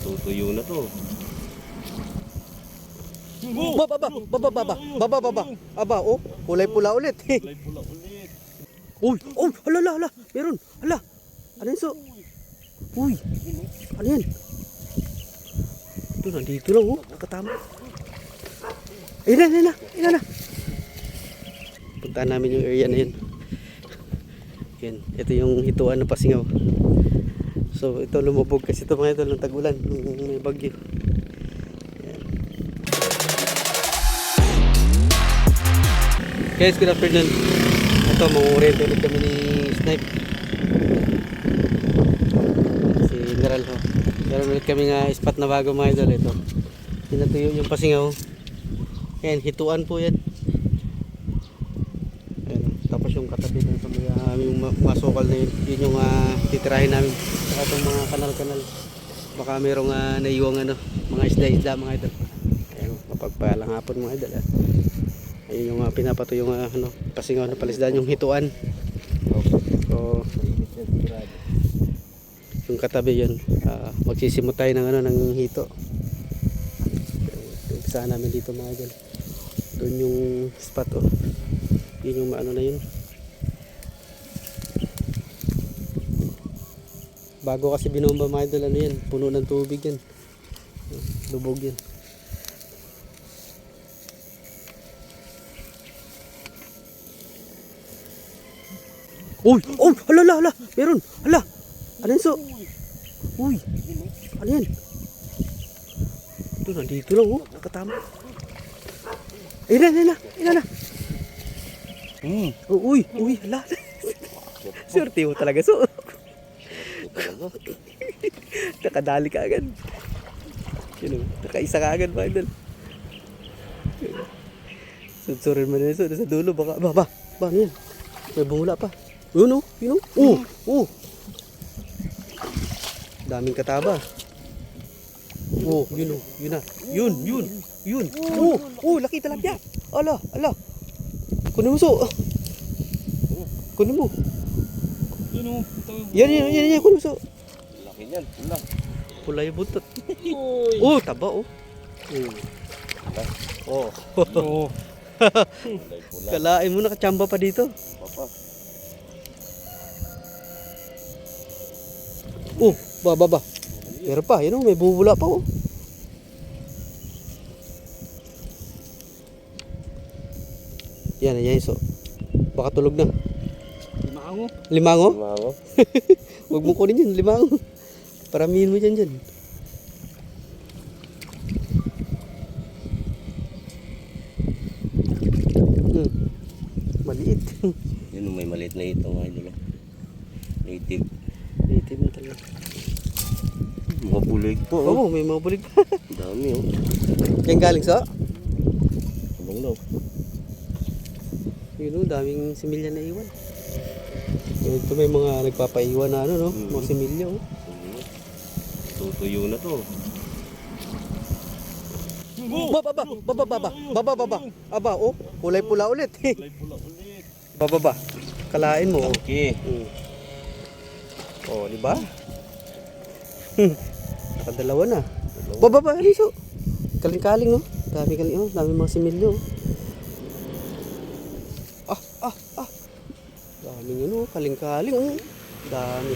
Tutuyo na to. Baba. Aba, oh, kulay pula ulit. Kulay pula ulit. Uy, oh, hala. Meron. Hala. Ano yun, so? Uy, ano yan? Ito, nandito lang, oh. Nakatama. Ayun na. Puntaan namin yung area na yun. Yan, ito yung hituan ng pasingaw. So, ito lumubog kasi ito mga ito ng tag-ulan, nung may bagyo. Yan. Guys, good afternoon. Ito, mang-orient ulit kami ni Snipe. Si General ho. Meron ulit kami nga spot na bago mga idol. Ito. Pinatuyo yung pasingaw. Yan, hituan po yan. Ayan, tapos yung katabi ng yung masukal na yun. Yun yung titirahin namin. Saka itong mga kanal-kanal. Baka merong naiwang mga isda-isda mga idol. Ayan, mapagpalang hapon mga idol. Ayun yung pinapato yung pasingaw na palisdaan yung hituan. So yung katabi yun, magsisimot tayo ng hito. Saan namin dito mga idol. Doon yung spot yun yung na yun. Bago kasi binomba mga idol, yan, puno ng tubig yan. Lubog yan. Uy! Oh! Hala! Meron! Hala! Ano yun, so? Uy! Ano yan? Ito, nandito lang, oh. Nakatama. Ayun na. Uy! Hala! Swerte mo talaga, so. Nakadali ka agad. Yun, nakaisa ka agad, mga idol. Sunsurin mo na yun, so. Sa dulo, baka, ba, ano yan? May bumula pa. Yun. Daming kataba. Yun na. Yun. Laki talapya. Ala. Kunin mo, so. Kunin mo. Yan, kunin mo, so. Laki niyan, pula. Pula yung buntot. Taba, Kulay pula. Kalain mo, nakachamba pa dito. Papa. Baba. Meron pa, yun may bubula pa, Yan, so. Baka tulog na. Limango? Limango. Huwag mo kunin yun, limango. Paramihin mo dyan. Maliit. Yun, may maliit na ito mga idol. Native na talaga. Mga bulig po. Oo, may mga bulig pa. Dami Yan galing sa? Abang daw. Yun daming similya na iwan. Ito may mga nagpapaiwan na mga similya Tutuyo na to. Baba. Aba, kulay pula ulit. Kulay pula ulit. Baba. Kalain mo. Okay. Di ba? Nakadalawa na. Baba, Riso. Kaling-kaling, Dami mga similyo. Daming kaling-kaling, Dami.